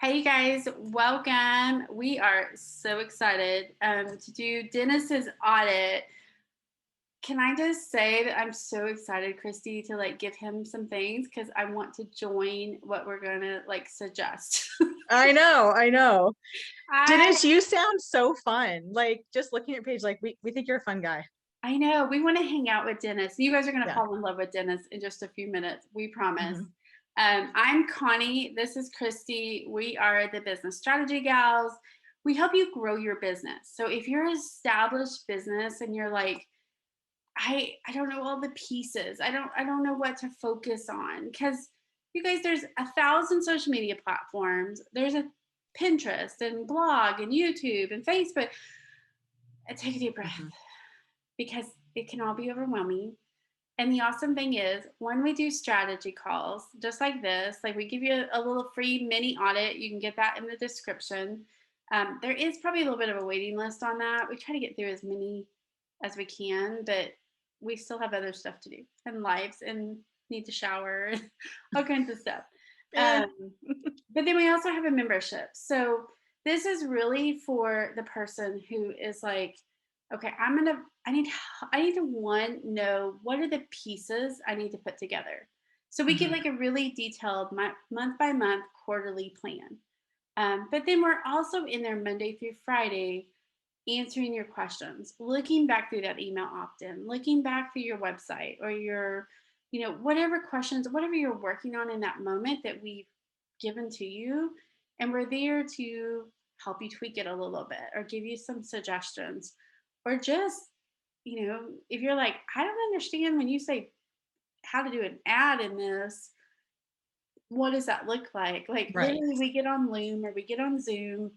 Hey guys, welcome. We are so excited to do Dennis's audit. Can I just say that I'm so excited, Christy, to give him some things because I want to join what we're gonna suggest. I know. I Dennis, you sound so fun. Like just looking at your page, like we think you're a fun guy. I know we want to hang out with Dennis. You guys are gonna Yeah. fall in love with Dennis in just a few minutes. We promise. Mhm. I'm Connie. This is Christy. We are the business strategy gals. We help you grow your business. So if you're an established business and you're like, I don't know all the pieces. I don't know what to focus on because you guys, there's 1,000 social media platforms. There's a Pinterest and blog and YouTube and Facebook. And take a deep breath Mhm. because it can all be overwhelming. And the awesome thing is, when we do strategy calls, just like this, like we give you a little free mini audit, you can get that in the description. There is probably a little bit of a waiting list on that. We try to get through as many as we can, but we still have other stuff to do and lives and need to shower and all kinds of stuff. Eh. But then we also have a membership. So this is really for the person who is like, okay, I need to know what are the pieces I need to put together. So we give Mhm. a really detailed month by month quarterly plan. But then we're also in there Monday through Friday answering your questions, looking back through that email opt-in, looking back through your website or your, whatever questions, whatever you're working on in that moment that we've given to you. And we're there to help you tweak it a little bit or give you some suggestions or just, if you're like, I don't understand when you say how to do an ad in this, what does that look like? Like Right. literally we get on Loom or we get on Zoom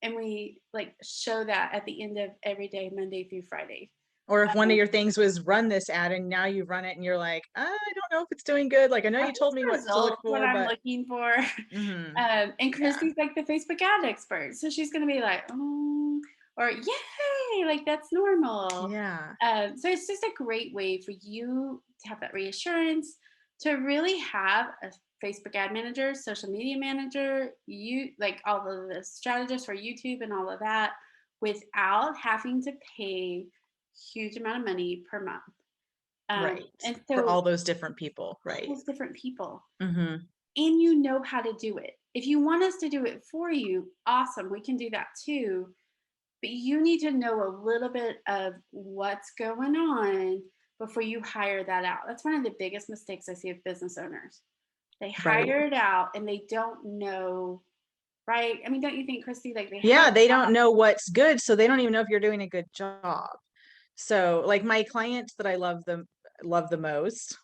and we show that at the end of every day, Monday through Friday. Or if one of Um, your things was run this ad and now you run it and you're like, I don't know if it's doing good. Like I know are you told me these what to look results what for, I'm but looking for? mhm. And Yeah. Christy's like the Facebook ad expert. So she's going to be like, oh, or yay, like that's normal. Yeah. So it's just a great way for you to have that reassurance, to really have a Facebook ad manager, social media manager, you like all of the strategists for YouTube and all of that without having to pay huge amount of money per month. Right. And For so all those different people. all Right. those different people Mhm. and you know how to do it. If you want us to do it for you, awesome, we can do that too. But you need to know a little bit of what's going on before you hire that out. That's one of the biggest mistakes I see of business owners. They Right. hire it out and they don't know, right? I mean, don't you think, Christy? Like they hire Yeah, it they don't out. know what's good, so they don't even know if you're doing a good job. So like my clients that I love the most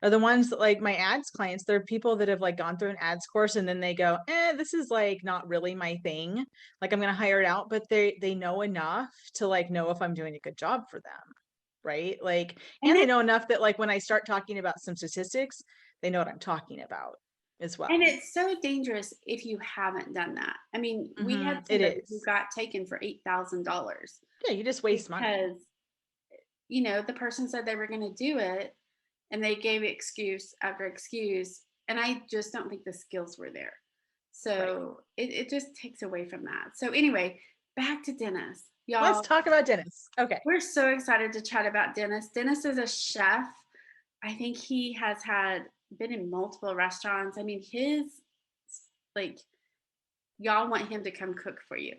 are the ones that like my ads clients. They're people that have like gone through an ads course and then they go, this is like not really my thing. Like I'm gonna hire it out, but they know enough to like know if I'm doing a good job for them. Right. Like, And and they it know enough that like when I start talking about some statistics, they know what I'm talking about as and well. it's so dangerous if you haven't done that. I mean, we had It somebody who is. got taken for $8,000 Yeah, you just waste money. because the person said they were going to do it and they gave excuse after excuse. And I just don't think the skills were there. Right. So it just takes away from that. So, anyway, back to Dennis. Let's Y'all, talk about Dennis. Okay. we're so excited to chat about Dennis. Dennis is a chef. I think he has been in multiple restaurants. I mean, like, y'all want him to come cook for you.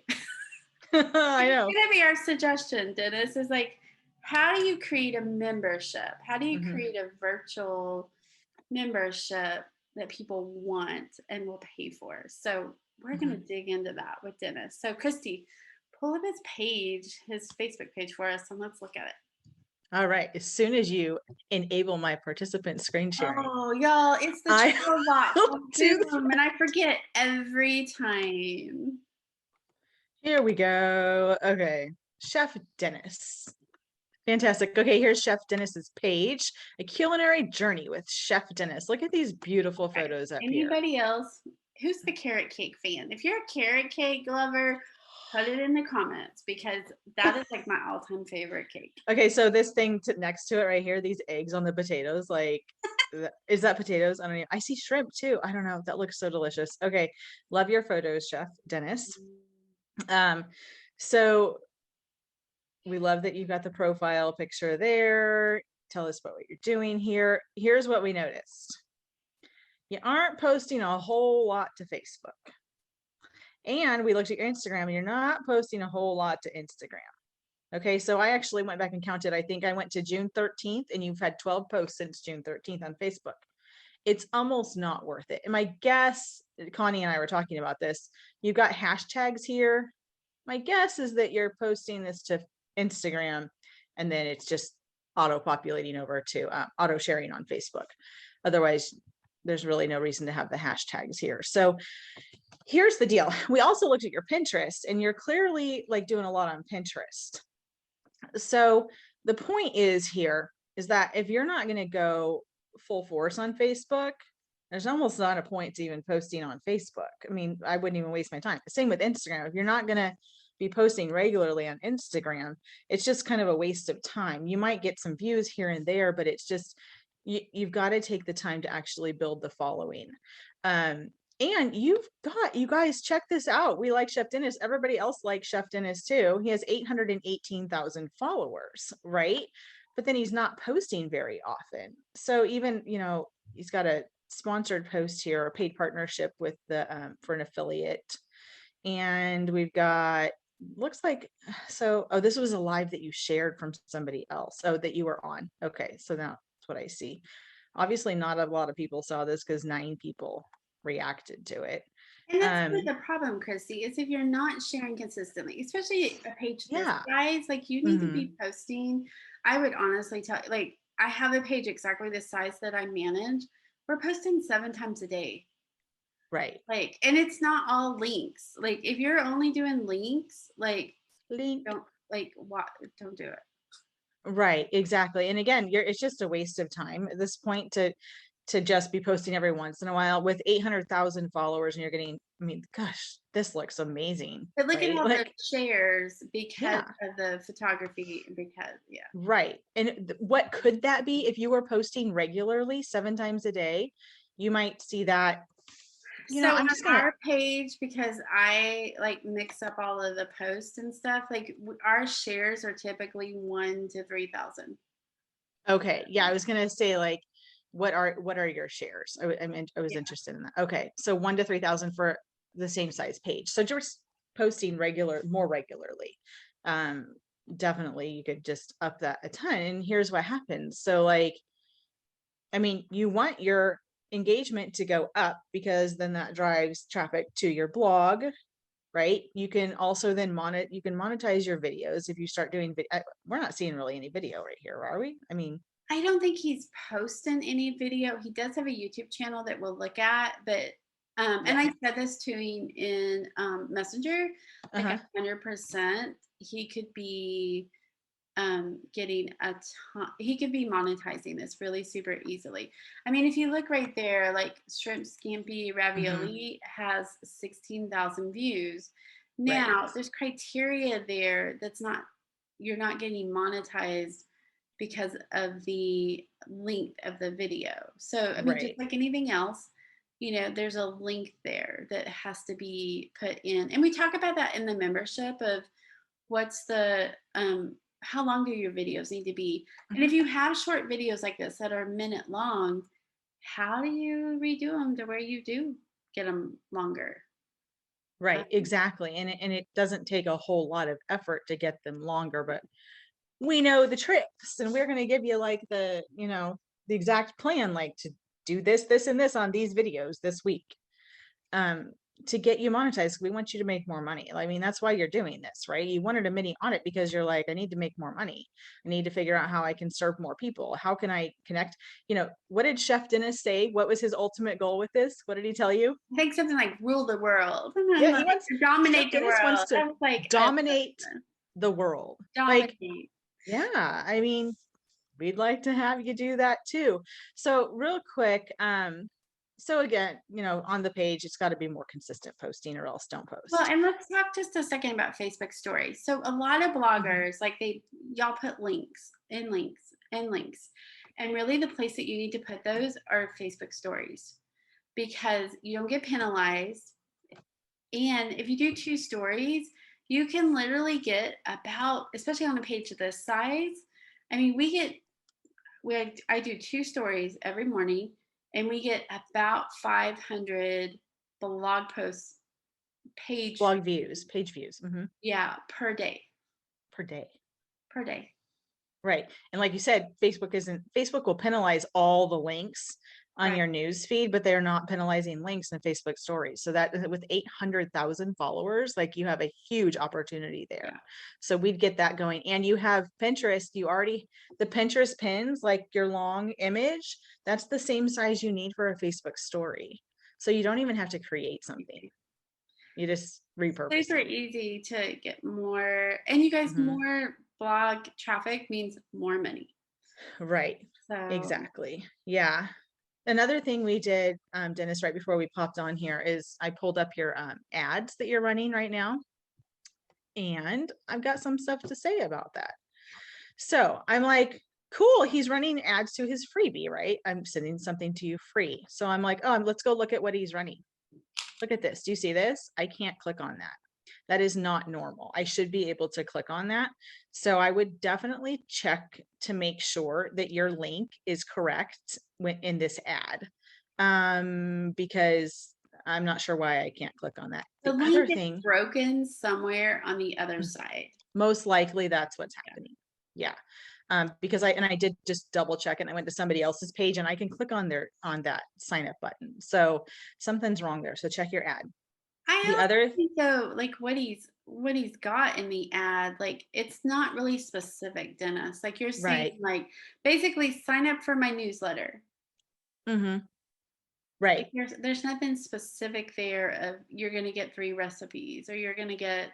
I It's know. gonna be our suggestion, Dennis, is like, how do you create a membership? How do you Mhm. create a virtual membership that people want and will pay for? So we're gonna Mhm. dig into that with Dennis. So Christy, pull up his page, his Facebook page for us, and let's look at it. All right. As soon as you enable my participant screen sharing, Oh, y'all, it's the I travel box will on do. Zoom, and I forget every time. Here we go. Okay. Chef Dennis. Fantastic. Okay, here's Chef Dennis's page, a culinary journey with Chef Dennis. Look at these beautiful Okay. photos up here. Anybody else? Who's the carrot cake fan? If you're a carrot cake lover, put it in the comments because that is like my all-time favorite cake. Okay, so this thing next to it right here, these eggs on the potatoes, like Is that potatoes? I don't know. I see shrimp too. I don't know. That looks so delicious. Okay. Love your photos, Chef Dennis. Um, so we love that you've got the profile picture there. Tell us about what you're doing here. Here's what we noticed. You aren't posting a whole lot to Facebook. And we looked at your Instagram and you're not posting a whole lot to Instagram. Okay, so I actually went back and counted. I think I went to June 13th and you've had 12 posts since June 13th on Facebook. It's almost not worth it. And my guess, Connie and I were talking about this, you've got hashtags here. My guess is that you're posting this to Instagram and then it's just auto-populating over to auto-sharing on Facebook. Otherwise, there's really no reason to have the hashtags here. So here's the deal. We also looked at your Pinterest and you're clearly like doing a lot on Pinterest. So the point is here is that if you're not going to go full force on Facebook, there's almost not a point to even posting on Facebook. I mean, I wouldn't even waste my time. Same with Instagram. If you're not going to be posting regularly on Instagram, it's just kind of a waste of time. You might get some views here and there, but it's just, you've got to take the time to actually build the following. And you guys, check this out. We like Chef Dennis. Everybody else likes Chef Dennis too. He has 818,000 followers, right? But then he's not posting very often. So even, he's got a sponsored post here, a paid partnership with the for an affiliate. And we've got, looks like, this was a live that you shared from somebody else. Oh, that you were on. Okay, so now that's what I see. Obviously not a lot of people saw this because 9 people reacted to it. And that's really the problem, Christy, is if you're not sharing consistently, especially a page this size, like you need to be posting. I would honestly tell, like, I have a page exactly the size that I manage. We're posting 7 times a day. Right. Like, and it's not all links. Like, if you're only doing links, like, don't do it. Right, exactly. And again, it's just a waste of time at this point to just be posting every once in a while with 800,000 followers and you're getting, I mean, gosh, this looks amazing. But look right? at all the shares because of the photography, Right. And what could that be if you were posting regularly 7 times a day? You might see that. I'm just our page, because I like mix up all of the posts and stuff, like our shares are typically 1 to 3,000. Okay. Yeah. I was going to say, like, what are your shares? I was interested in that. Okay. So 1 to 3,000 for the same size page. So just posting more regularly. Definitely you could just up that a ton. And here's what happens. So like, I mean, you want your engagement to go up because then that drives traffic to your blog, right? You can also then monetize your videos if you start doing we're not seeing really any video right here, are we? I mean, I don't think he's posting any video. He does have a YouTube channel that we'll look at, but and I said this to him in Messenger, like 100%, he could be getting a ton, he could be monetizing this really super easily. I mean, if you look right there, like shrimp scampi ravioli has 16,000 views. Now there's criteria there you're not getting monetized because of the length of the video. So I mean, just like anything else, there's a link there that has to be put in. And we talk about that in the membership of what's the how long do your videos need to be? And if you have short videos like this that are a minute long, how do you redo them to where you do get them longer? Right, exactly. And it doesn't take a whole lot of effort to get them longer, but we know the tricks, and we're going to give you like the exact plan, like to do this, and this on these videos this week. To get you monetized. We want you to make more money. I mean, that's why you're doing this, right? You wanted a mini audit because you're like, I need to make more money. I need to figure out how I can serve more people. How can I connect? What did Chef Dennis say? What was his ultimate goal with this? What did he tell you? I think something like rule the world. Yeah, he wants to dominate the world. Wants to dominate the world. Dominate. Yeah, I mean, we'd like to have you do that too. So real quick, so again, on the page, it's got to be more consistent posting or else don't post. Well, and let's talk just a second about Facebook stories. So a lot of bloggers, like y'all put links and links and links. And really the place that you need to put those are Facebook stories because you don't get penalized. And if you do 2 stories, you can literally get about, especially on a page this size. I mean, I do 2 stories every morning and we get about 500 blog posts page, Blog views, page views, yeah, per day, per day. per day. Right. And like you said, Facebook will penalize all the links on Right. your news feed, but they're not penalizing links in Facebook stories. So that with 800,000 followers, like you have a huge opportunity there. Yeah. So we'd get that going. And you have Pinterest, the Pinterest pins, like your long image, that's the same size you need for a Facebook story. So you don't even have to create something. You just repurpose Super it. easy to get more, and you guys, Mhm. more blog traffic means more money. Right. So Exactly. Yeah. Another thing we did, Dennis, right before we popped on here is I pulled up your ads that you're running right now. And I've got some stuff to say about that. So I'm like, cool, he's running ads to his freebie, right? I'm sending something to you free. So I'm like, oh, let's go look at what he's running. Look at this. Do you see this? I can't click on that. That is not normal. I should be able to click on that. So I would definitely check to make sure that your link is correct in this ad. Because I'm not sure why I can't click on that. the The other link is thing, broken somewhere on the other side. most likely that's what's Yeah. happening. Yeah. Because I did just double check and I went to somebody else's page and I can click on that sign up button. So something's wrong there. So check your ad. I The also other, think though, like what he's got in the ad, like it's not really specific, Dennis. Like you're saying, right. like basically sign up for my newsletter. Mm-hmm. Like Right. there's nothing specific there of you're gonna get 3 recipes or you're gonna get,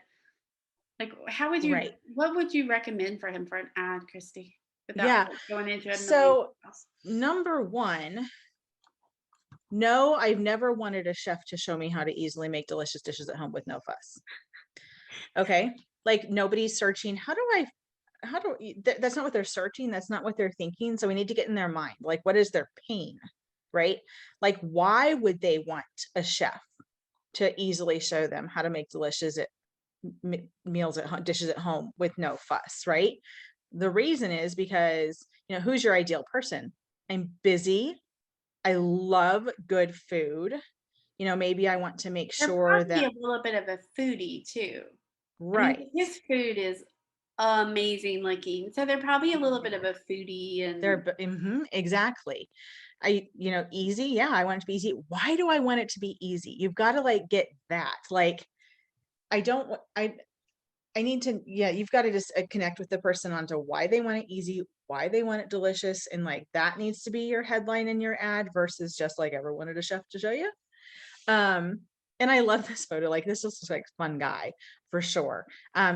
like Right. what would you recommend for him for an ad, Christy? Without Yeah. like, going into a million So details. number one, no, I've never wanted a chef to show me how to easily make delicious dishes at home with no fuss. Okay. Like nobody's searching, that's not what they're searching. That's not what they're thinking. So we need to get in their mind. Like, what is their pain? Right? Like, why would they want a chef to easily show them how to make delicious meals at home, dishes at home with no fuss? Right? The reason is because, who's your ideal person? I'm busy. I love good food. Maybe I want to make They're sure probably that, a little bit of a foodie too. I mean, right. his food is amazing looking, so they're probably a little bit of a foodie and Exactly. Easy. Yeah, I want it to be easy. Why do I want it to be easy? You've got to like get that. Like, I don't, I need to, yeah, you've got to just connect with the person onto why they want it easy, why they want it delicious. And like, that needs to be your headline in your ad versus just like, ever wanted a chef to show you. Um, and I love this photo. Like this looks like fun guy for sure.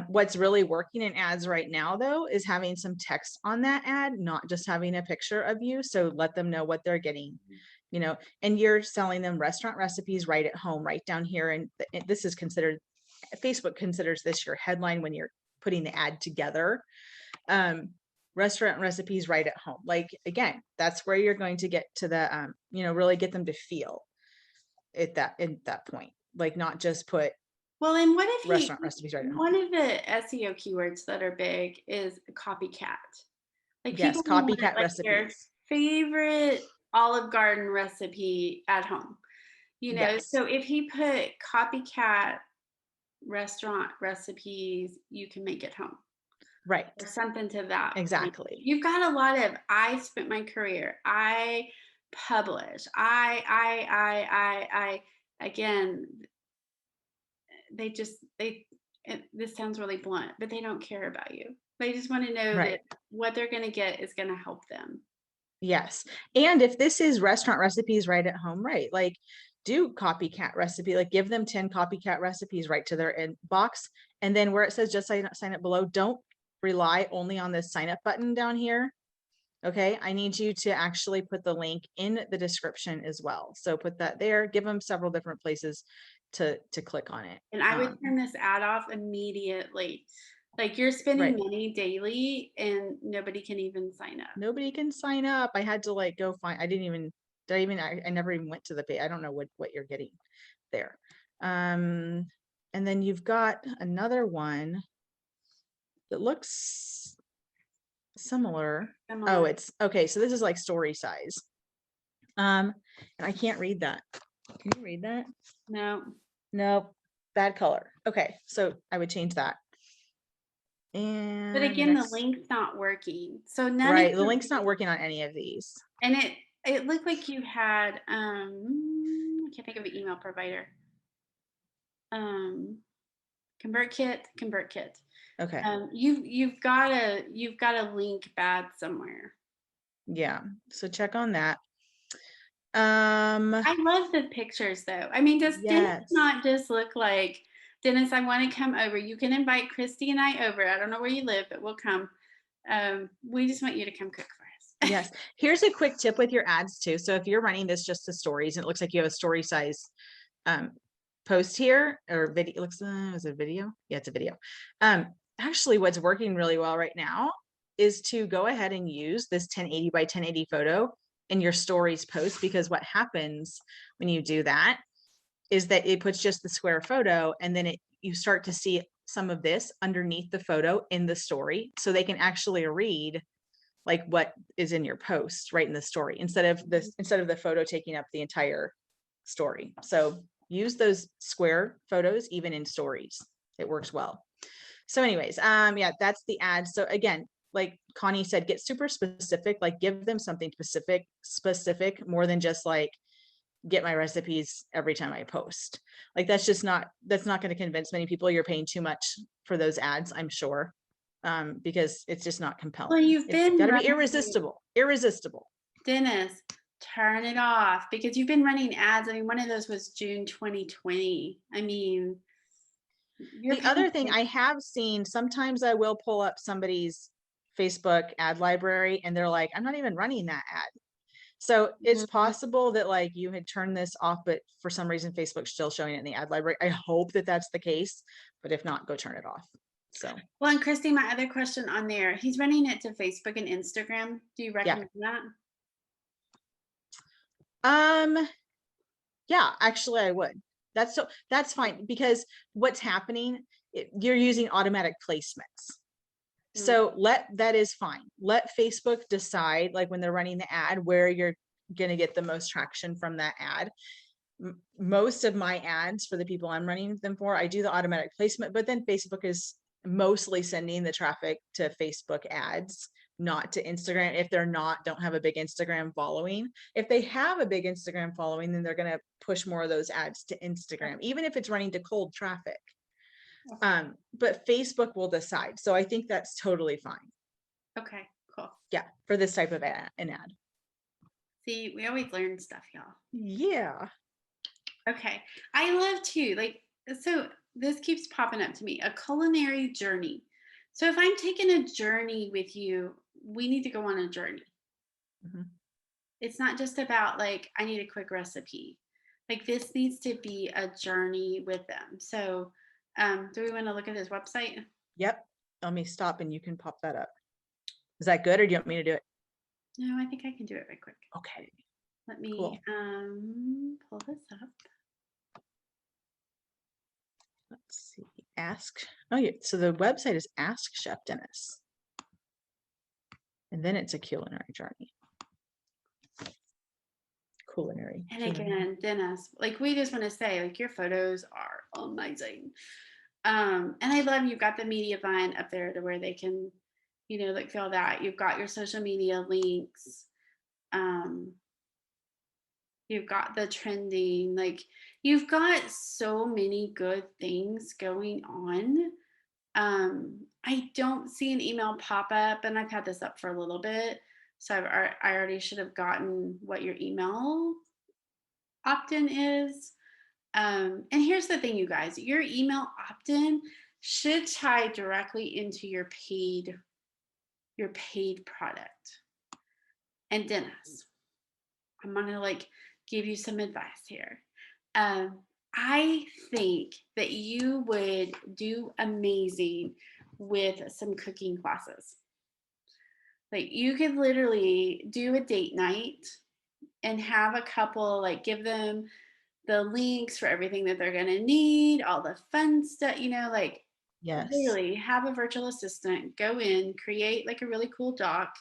What's really working in ads right now though, is having some text on that ad, not just having a picture of you. So let them know what they're getting, and you're selling them restaurant recipes right at home, right down here. And this is considered, Facebook considers this your headline when you're putting the ad together. Restaurant recipes right at home. Like, again, that's where you're going to get to the, really get them to feel in that point, like not just put well, and what if restaurant recipes right at home. one of the SEO keywords that are big is copycat. Like Yes, people want copycat like their recipes. favorite Olive Garden recipe at home. Yes, So if he put copycat restaurant recipes you can make at home right, or something to that point. exactly. You've got a lot of I spent my career, I publish, again, they just this sounds really blunt, but they don't care about you. They just want to know that Right. what they're going to get is going to help them. Yes. And if this is restaurant recipes right at home, right, like do copycat recipe, like give them 10 copycat recipes right to their inbox. And then where it says just sign up below, don't rely only on this sign up button down here. Okay, I need you to actually put the link in the description as well. So put that there, give them several different places to click on it. And I would turn this ad off immediately. Like you're spending Right. money daily and nobody can even sign up. Nobody can sign up. I had to like go find, I never even went to the page. I don't know what you're getting there. And then you've got another one that looks similar. Oh, Similar. it's okay. So this is like story size. And I can't read that. Can you read that? No. Nope. Bad color. Okay. So I would change that. But And the again, the next, link's not working. So none of right. The your link's not working on any of these. and it looked like you had I can't think of an email provider. Um ConvertKit. Okay. You've got a link bad somewhere. Yeah. So check on that. I love the pictures though. I mean, does Dennis Yes. not just look like Dennis? I want to come over. You can invite Christy and I over. I don't know where you live, but we'll come. We just want you to come cook for us. Yes. Here's a quick tip with your ads too. So if you're running this just to stories and it looks like you have a story size post here or video, it looks, is it a video? Yeah, it's a video. Actually what's working really well right now is to go ahead and use this 1080 by 1080 photo in your stories post, because what happens when you do that is that it puts just the square photo and then you start to see some of this underneath the photo in the story, so they can actually read like what is in your post right in the story instead of the photo taking up the entire story. So use those square photos even in stories. It works well. So anyways, yeah, that's the ad. So again, like Connie said, get super specific, like give them something specific more than just like get my recipes every time I post. Like that's not going to convince many people. You're paying too much for those ads, I'm sure. Because it's just not Well, compelling. you've It's been got to be running irresistible. Dennis. Turn it off because you've been running ads. I mean, one of those was June 2020. I mean, you're The paying. other thing I have seen, sometimes I will pull up somebody's Facebook ad library and they're like, I'm not even running that ad. So it's Mhm. possible that like you had turned this off, but for some reason Facebook's still showing it in the ad library. I hope that that's the case, but if not, go turn it off. So Well, and Christy, my other question on there, he's running it to Facebook and Instagram. Do you yeah. recommend that? Um, yeah, actually I would. That's fine, because what's happening, you're using automatic placements. Mm. So that is fine. Let Facebook decide, like when they're running the ad, where you're going to get the most traction from that ad. Most of my ads for the people I'm running them for, I do the automatic placement, but then Facebook is mostly sending the traffic to Facebook ads, not to Instagram. If they're don't have a big Instagram following. If they have a big Instagram following, then they're going to push more of those ads to Instagram, even if it's running to cold traffic. Okay. But Facebook will decide. So I think that's totally fine. Okay. Cool. Yeah, for this type of an ad. See, we always learn stuff, y'all. Yeah. Okay. I love too. Like, so this keeps popping up to me a culinary journey. So if I'm taking a journey with you, we need to go on a journey. Mhm. It's not just about like, I need a quick recipe. Like, this needs to be a journey with them. So, do we want to look at his website? Yep. Let me stop and you can pop that up. Is that good, or do you want me to do it? No, I think I can do it right quick. Okay, Let me cool. pull this up. Let's see. Oh yeah. So the website is Ask Chef Dennis. And then it's a culinary journey. Culinary. And again, Dennis, like we just want to say, like your photos are amazing. And I love you've got the media vine up there to where they can, like feel that. You've got your social media links. Um, you've got the trending, like you've got so many good things going on. I don't see an email pop up, and I've had this up for a little bit. So I already should have gotten what your email opt-in is. And here's the thing, you guys, your email opt-in should tie directly into your paid product. And Dennis, I'm gonna like give you some advice here. I think that you would do amazing with some cooking classes. Like you could literally do a date night and have a couple, like give them the links for everything that they're going to need, all the fun stuff, like Yes. literally have a virtual assistant go in, create like a really cool doc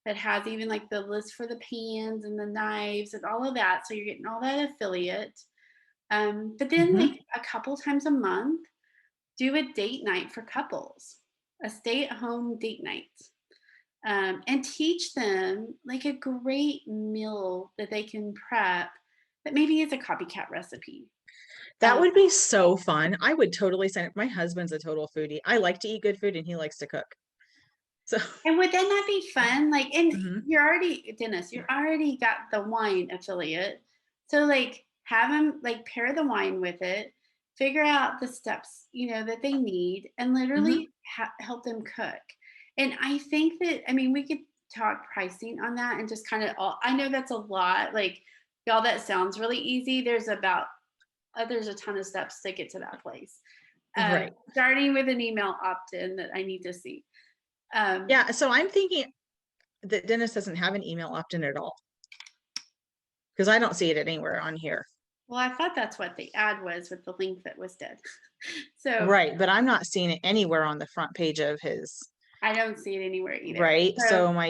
that has even like the list for the pans and the knives and all of that. So you're getting all that affiliate. But then Mhm. like a couple times a month, do a date night for couples, a stay at home date night. And teach them like a great meal that they can prep that maybe is a copycat recipe. That Um, would be so fun. I would totally sign up. My husband's a total foodie. I like to eat good food and he likes to cook. So, and would that not be fun? Like, and mhm. you're already, Dennis, you already got the wine affiliate. So, like, have them like pair the wine with it, figure out the steps, that they need, and Mhm. literally help them cook. And I think that, I mean, we could talk pricing on that and just kind of all, I know that's a lot. Like, y'all, that sounds really easy. There's a ton of steps to get to that place. Right. Starting with an email opt-in that I need to see. Um, Yeah, so I'm thinking that Dennis doesn't have an email opt-in at all because I don't see it anywhere on here. well, I thought that's what the ad was with the link that was dead. So Right, but I'm not seeing it anywhere on the front page of his, I don't see it anywhere either. right? So So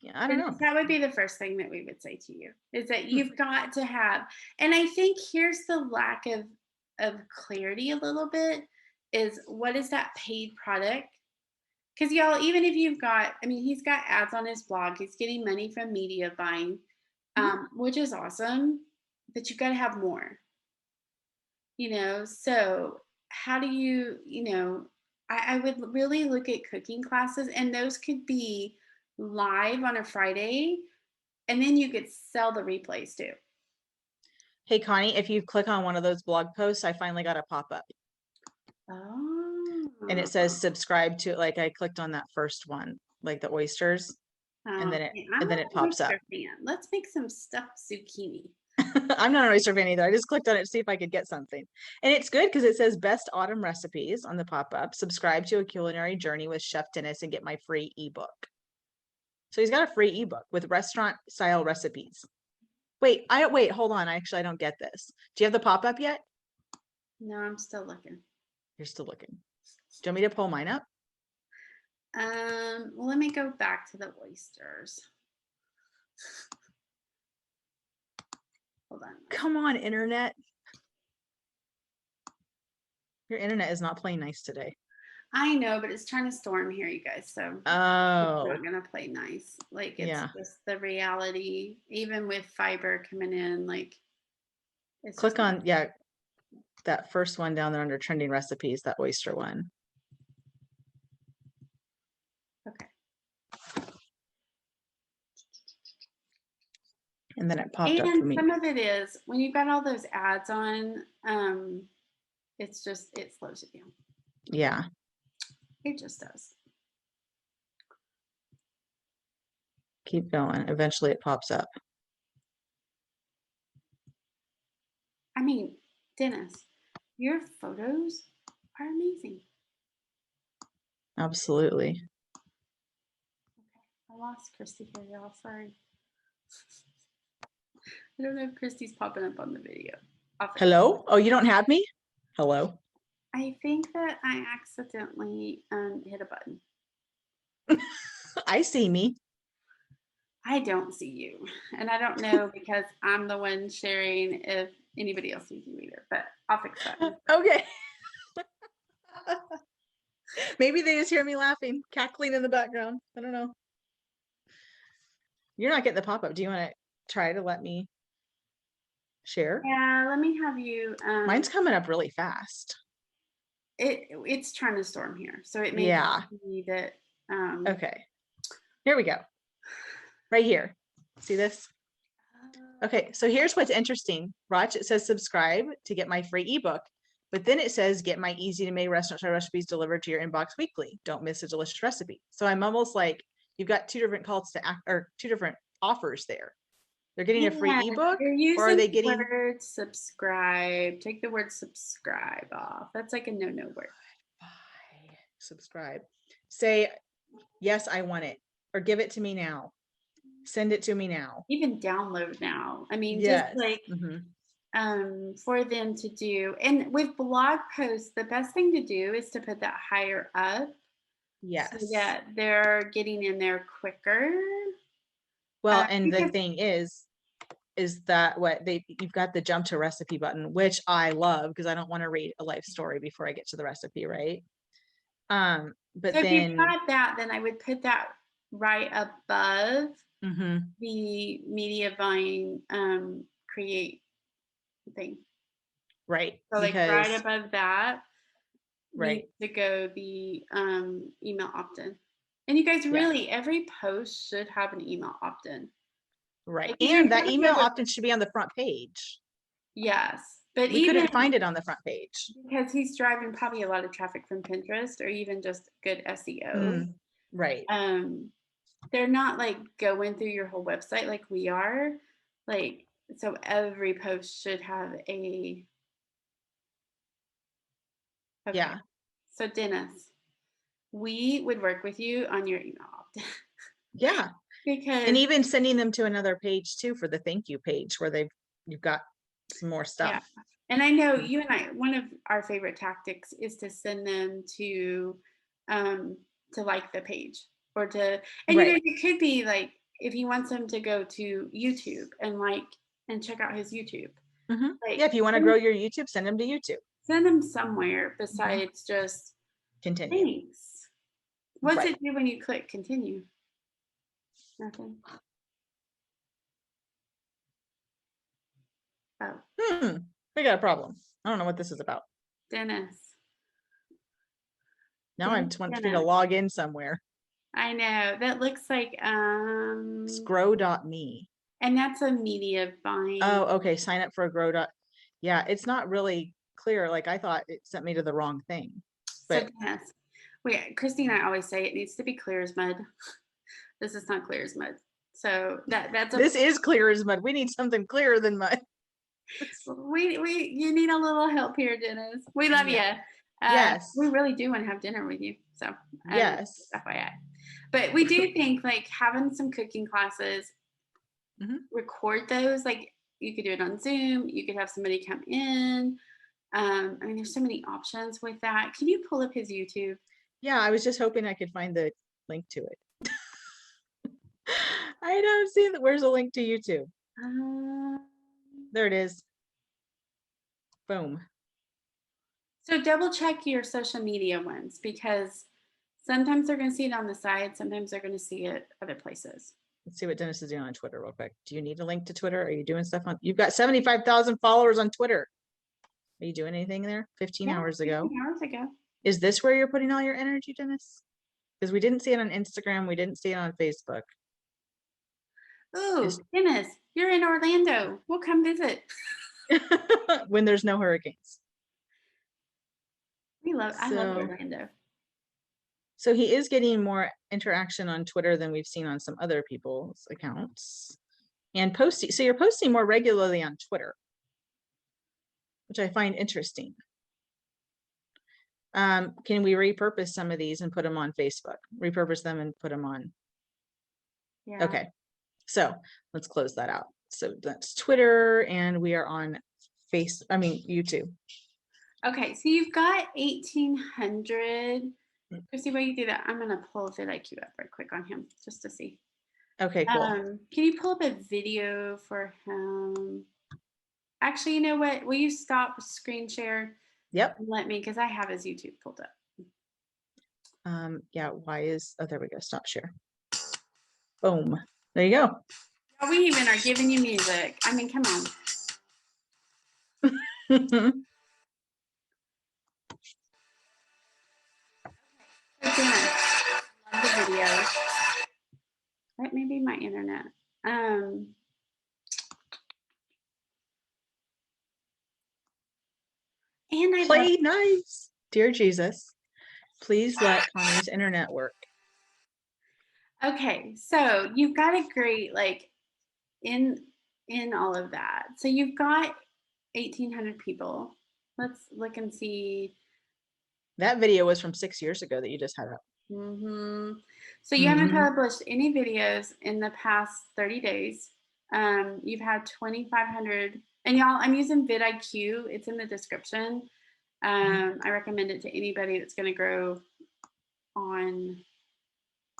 yeah, I don't know. that would be the first thing that we would say to you is that Hmm. you've got to have, and I think here's the lack of clarity a little bit is what is that paid product? Because y'all, even if you've got, I mean, he's got ads on his blog, he's getting money from media buying, Mhm. which is awesome, but you've got to have more, So how do I would really look at cooking classes, and those could be live on a Friday, and then you could sell the replays too. Hey, Connie, if you click on one of those blog posts, I finally got a pop-up and it says Oh, subscribe to, like I clicked on that first one, like the oysters, and then yeah, I'm it an pops up. oyster fan. Let's make some stuffed zucchini. I'm not an oyster fan either. I just clicked on it to see if I could get something. And it's good because it says best autumn recipes on the pop-up. Subscribe to a culinary journey with Chef Dennis and get my free ebook. So he's got a free ebook with restaurant style recipes. Wait, hold on. Actually, I don't get this. Do you have the pop-up yet? No, I'm still looking. You're still looking. Do you want me to pull mine up? Well, let me go back to the oysters. Hold on. Come on, internet. Your internet is not playing nice today. I know, but it's trying to storm here, you guys. So it's Oh, not gonna play nice. Like it's yeah. just the reality, even with fiber coming in, like it's just Click on, yeah, that first one down there under trending recipes, that oyster one. okay. And then it popped up for And me. some of it is when you've got all those ads on, it's just it slows it down. Yeah. It just does. Keep going. Eventually it pops up. I mean, Dennis, your photos are amazing. Absolutely. I lost Christy here, y'all. Sorry. I don't know if Christy's popping up on the video. Hello? Oh, you don't have me? Hello? I think that I accidentally hit a button. I see me. I don't see you. And I don't know because I'm the one sharing if anybody else sees you either, but I'll fix that. Okay. Maybe they just hear me laughing, cackling in the background. I don't know. You're not getting the pop-up. Do you want to try to let me share? Yeah, let me have you. Mine's coming up really fast. It's trying to storm here, so it may Yeah. be that. Okay. Here we go. Right here. See this? Okay, so here's what's interesting. Watch, it says subscribe to get my free ebook, but then it says get my easy to make restaurant style recipes delivered to your inbox weekly. Don't miss a delicious recipe. So I'm almost like you've got two different calls to act or two different offers there. They're getting a free Yeah, ebook, you're or are using they the getting word subscribe. Take the word subscribe off. That's like a no word. Bye. subscribe. Say, yes, I want it, or give it to me now. Send it to me now. Even download now. I mean, just Yes. like Mm-hmm. for them to do. And with blog posts, the best thing to do is to put that higher up. Yes. So that they're getting in there quicker. Well, and the Because thing is that you've got the jump to recipe button, which I love because I don't want to read a life story before I get to the recipe, right? But so if you've then got that, then I would put that right above mhm, the media buying create thing. right, So like right because above that needs right, to go the email opt-in. And you guys, yeah, really, every post should have an email opt-in. right. Like And you that gotta email go with, often should be on the front page. yes, but We even couldn't find it on the front page. because he's driving probably a lot of traffic from Pinterest or even just good SEO. Right. They're not like going through your whole website like we are. Like, so every post should have a, okay. Yeah. So Dennis, we would work with you on your email opt-in. Yeah. Because And even sending them to another page too for the thank you page where you've got some more stuff. yeah. And I know you and I, one of our favorite tactics is to send them to like the page or to, and you know, Right. it could be like if he wants them to go to YouTube and like and check out his YouTube. Mm-hmm. Like Yeah, if you want to grow your YouTube, send them to YouTube. send them somewhere besides just Continue. thanks. What's Right. it do when you click continue? Nothing. Oh, We got a problem. I don't know what this is about. Dennis. Now I'm trying to Dennis. log in somewhere. I know that looks like Scrow.me. and that's a media buying. Oh, okay. Sign up for a grow. Yeah, it's not really clear. Like I thought it sent me to the wrong thing. So But Dennis, Christine, I always say it needs to be clear as mud. This is not clear as mud. So that's this is clear as mud. We need something clearer than mud. we you need a little help here, Dennis. We love you. Yes. We really do want to have dinner with you. So Yes. FYI. But we do think like having some cooking classes, record those. Like you could do it on Zoom. You could have somebody come in. I mean, there's so many options with that. Can you pull up his YouTube? Yeah, I was just hoping I could find the link to it. I don't see that. Where's the link to YouTube? There it is. Boom. So double check your social media ones because sometimes they're going to see it on the side. Sometimes they're going to see it other places. Let's see what Dennis is doing on Twitter real quick. Do you need a link to Twitter? Are you doing stuff on? You've got 75,000 followers on Twitter. Are you doing anything there? 15 hours ago. 15 hours ago. Is this where you're putting all your energy, Dennis? Because we didn't see it on Instagram. We didn't see it on Facebook. Ooh, Dennis, you're in Orlando. We'll come visit. When there's no hurricanes. I love Orlando. So he is getting more interaction on Twitter than we've seen on some other people's accounts. And posting, so you're posting more regularly on Twitter, which I find interesting. Can we repurpose some of these and put them on Facebook? Repurpose them and put them on. Yeah. Okay, so let's close that out. So that's Twitter, and we are on YouTube. Okay, so you've got 1,800. Chrissy, while you do that, I'm gonna pull vidIQ up right quick on him just to see. Okay, cool. Can you pull up a video for him? Actually, you know what? Will you stop screen share? Yep. Let me, because I have his YouTube pulled up. Yeah, there we go. Stop share. Boom. There you go. Oh, we even are giving you music. I mean, come on. Okay. Love the video. That may be my internet. And I play nice. Dear Jesus, please let Connie's internet work. Okay, so you've got a great like in all of that. So you've got 1,800 people. Let's look and see That video was from 6 years ago that you just had up. So you haven't Mhm. published any videos in the past 30 days. You've had 2,500, and y'all, I'm using vidIQ. It's in the description. I recommend it to anybody that's going to grow on.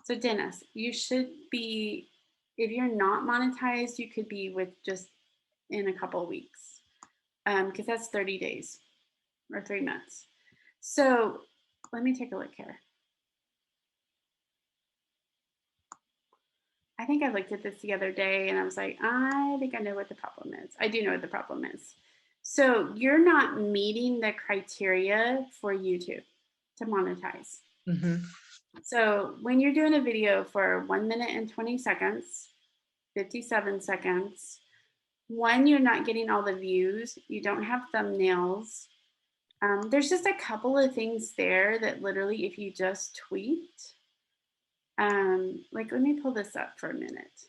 So Dennis, you should be, if you're not monetized, you could be with just in a couple of weeks, because that's 30 days or 3 months. So let me take a look here. I think I looked at this the other day and I was like, I think I know what the problem is. I do know what the problem is. So you're not meeting the criteria for YouTube to monetize. Mhm. So when you're doing a video for 1 minute and 20 seconds, 57 seconds, one, you're not getting all the views, you don't have thumbnails. There's just a couple of things there that literally, if you just tweet, like, let me pull this up for a minute.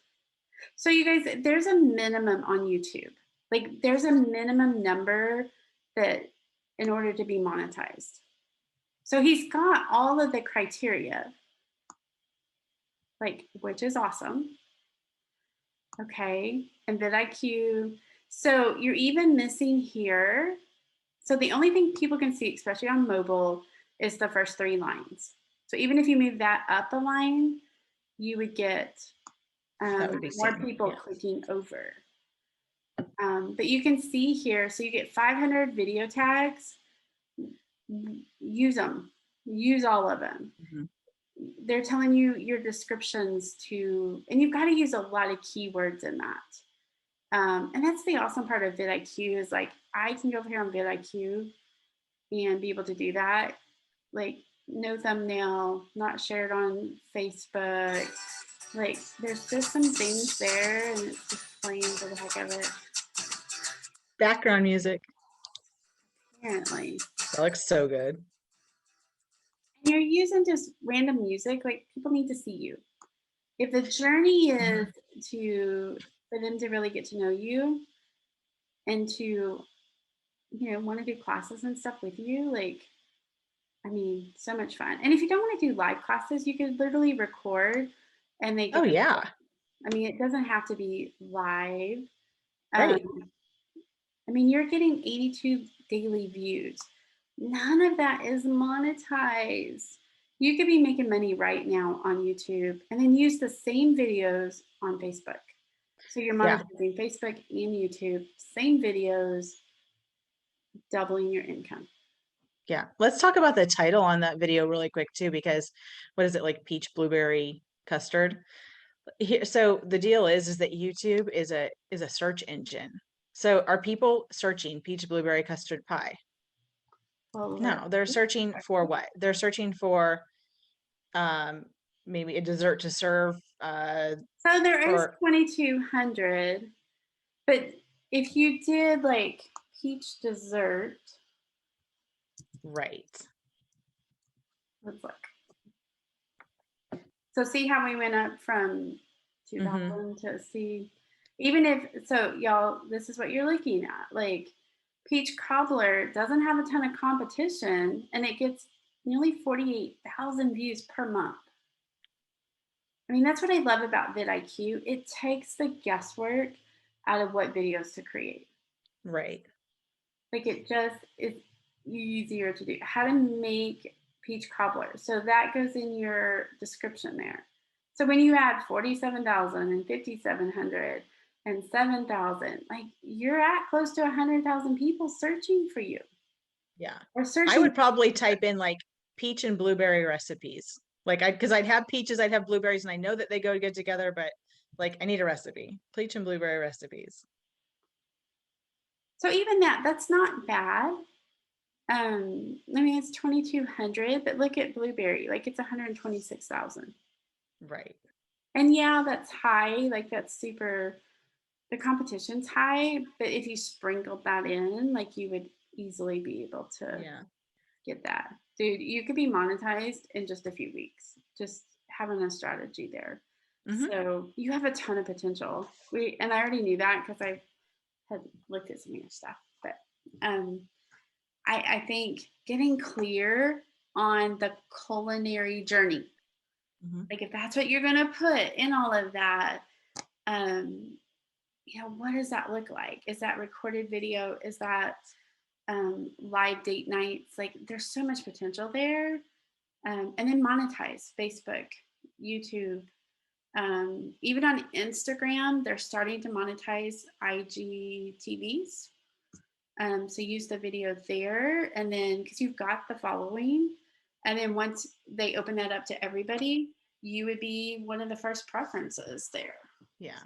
So you guys, there's a minimum on YouTube. Like there's a minimum number that in order to be monetized. So he's got all of the criteria, like, which is awesome. Okay. And vidIQ. So you're even missing here. So the only thing people can see, especially on mobile, is the first 3 lines. So even if you move that up a line, you would get That would be more seen. people Yeah. clicking over. But you can see here, so you get 500 video tags. Use them. Use all of them. Mhm. They're telling you your descriptions to, and you've got to use a lot of keywords in that. And that's the awesome part of vidIQ is like, I can go over here on vidIQ and be able to do that. Like no thumbnail, not shared on Facebook. Like there's just some things there and it's just playing for the heck of it. Background music. Apparently. That looks so good. And you're using just random music, like people need to see you. If the journey is to for them to really get to know you and to want to do classes and stuff with you, like I mean, so much fun. And if you don't want to do live classes, you could literally record and they Oh get the yeah. I mean, it doesn't have to be live. Right. I mean, you're getting 82 daily views. None of that is monetized. You could be making money right now on YouTube and then use the same videos on Facebook. So you're Yeah. monetizing Facebook and YouTube, same videos, doubling your income. Yeah. Let's talk about the title on that video really quick too, because what is it, like peach blueberry custard? Here, so the deal is that YouTube is a search engine. So are people searching peach blueberry custard pie? Well, No, they're searching for what? They're searching for maybe a dessert to serve so there is for 2,200, but if you did like peach dessert, right. let's look. So see how we went up from Mm-hmm. 2,000 to see, even if, so y'all, this is what you're looking at. Like Peach Cobbler doesn't have a ton of competition and it gets nearly 48,000 views per month. I mean, that's what I love about vidIQ. It takes the guesswork out of what videos to create. Right. Like it just is easier to do. How to make peach cobbler. So that goes in your description there. So when you add 47,000 and 5,700 and 7,000, like you're at close to 100,000 people searching for you Yeah. or I searching. would probably type in like peach and blueberry recipes. Like because I'd have peaches, I'd have blueberries, and I know that they go good together, but like I need a recipe. Peach and blueberry recipes. So even that's not bad. I mean, it's 2,200, but look at blueberry, like it's 126,000. Right. And yeah, that's high. Like that's super, the competition's high, but if you sprinkled that in, like you would easily be able to Yeah. get that. Dude, you could be monetized in just a few weeks, just having a strategy there. Mm-hmm. So you have a ton of potential. And I already knew that because I had looked at some of your stuff. But I think getting clear on the culinary journey. Mhm. Like if that's what you're going to put in all of that, um, what does that look like? Is that recorded video? Is that live date nights? Like there's so much potential there. And then monetize Facebook, YouTube, even on Instagram, they're starting to monetize IGTVs. So use the video there, and then because you've got the following, and then once they open that up to everybody, you would be one of the first preferences there. Yeah.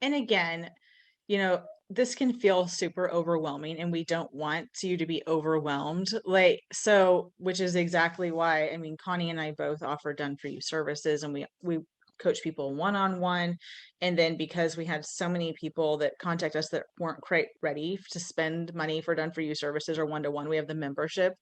And again, this can feel super overwhelming, and we don't want you to be overwhelmed. Which is exactly why, I mean, Connie and I both offer done for you services, and we coach people one-on-one. And then because we had so many people that contact us that weren't quite ready to spend money for done for you services or one-to-one, we have the membership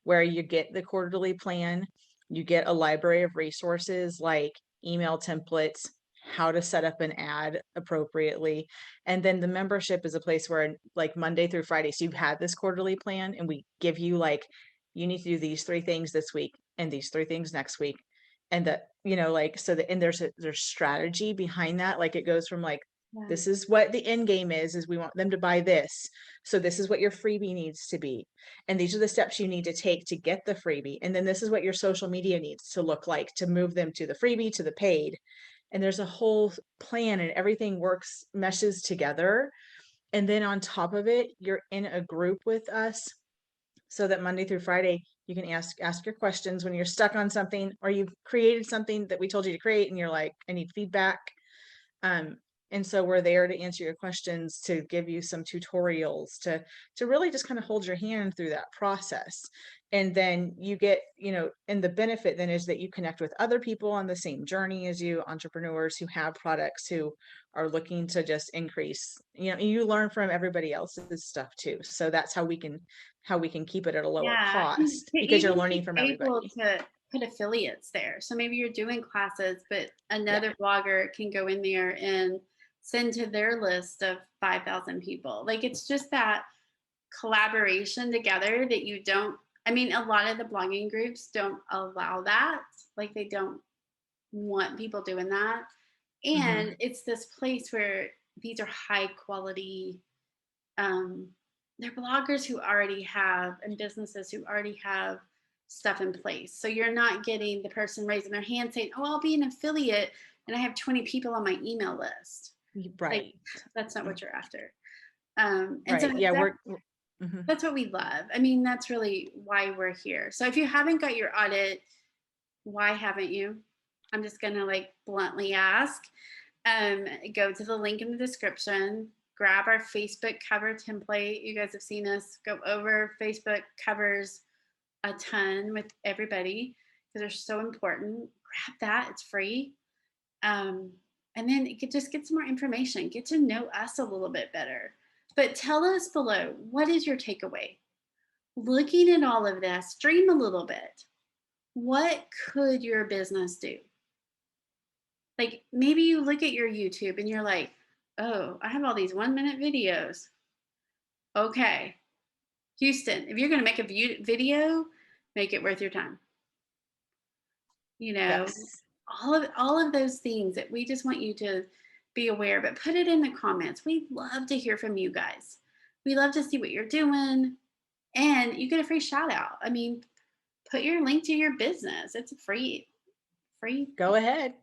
where you get the quarterly plan, you get a library of resources like email templates, how to set up an ad appropriately. And then the membership is a place where like Monday through Friday, so you've had this quarterly plan and we give you like, you need to do these 3 things this week and these 3 things next week. And and there's strategy behind that. Like it goes from like, Yeah. this is what the end game is we want them to buy this. So this is what your freebie needs to be. And these are the steps you need to take to get the freebie. And then this is what your social media needs to look like to move them to the freebie, to the paid. And there's a whole plan, and everything meshes together. And then on top of it, you're in a group with us so that Monday through Friday, you can ask your questions when you're stuck on something, or you've created something that we told you to create and you're like, I need feedback. Um, and so we're there to answer your questions, to give you some tutorials, to really just kind of hold your hand through that process. And then you get, and the benefit then is that you connect with other people on the same journey as you, entrepreneurs who have products, who are looking to just increase, you learn from everybody else's stuff too. So that's how we can keep it at a lower Yeah, and cost, to because you're even learning be from able everybody. to put affiliates there. So maybe you're doing classes, but Yeah. another blogger can go in there and send to their list of 5,000 people. Like it's just that collaboration together that you don't, I mean, a lot of the blogging groups don't allow that. Like they don't want people doing that. Mhm. And it's this place where these are high quality, um, they're bloggers who already have, and businesses who already have stuff in place. So you're not getting the person raising their hand saying, oh, I'll be an affiliate and I have 20 people on my email list. Like Right. that's not what you're after. And so Right. Yeah. that, Mhm. that's what we love. I mean, that's really why we're here. So if you haven't got your audit, why haven't you? I'm just gonna like bluntly ask. Go to the link in the description, grab our Facebook cover template. You guys have seen us go over Facebook covers a ton with everybody because they're so important. Grab that, it's free. Um, and then you could just get some more information, get to know us a little bit better. But tell us below, what is your takeaway? Looking at all of this, dream a little bit. What could your business do? Like maybe you look at your YouTube and you're like, oh, I have all these 1 minute videos. Okay, Houston, if you're going to make a video, make it worth your time. You know, Yes. all of those things that we just want you to be aware, but put it in the comments. We love to hear from you guys. We love to see what you're doing, and you get a free shout out. I mean, put your link to your business. It's a free, Go ahead.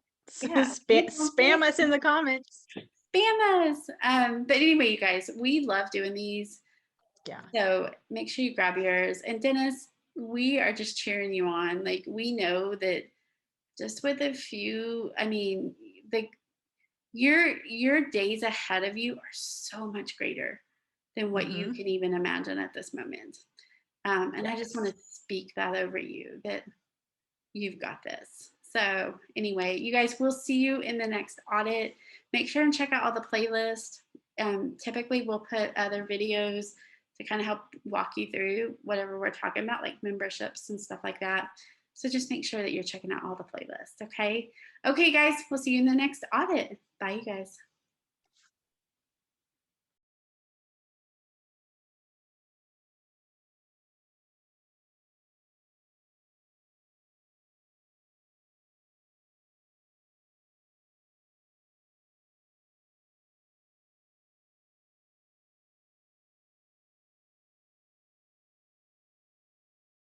yeah, free Spam us in the comments. spam us. But anyway, you guys, we love doing these. Yeah. So make sure you grab yours. And Dennis, we are just cheering you on. Like we know that just with a few, I mean, the your days ahead of you are so much greater than what you Mm-hmm. can even imagine at this moment. And I just want Yes. to speak that over you that you've got this. So anyway, you guys, we'll see you in the next audit. Make sure and check out all the playlists. Typically, we'll put other videos to kind of help walk you through whatever we're talking about, like memberships and stuff like that. So just make sure that you're checking out all the playlists. Okay. Okay, guys, we'll see you in the next audit. Bye, you guys.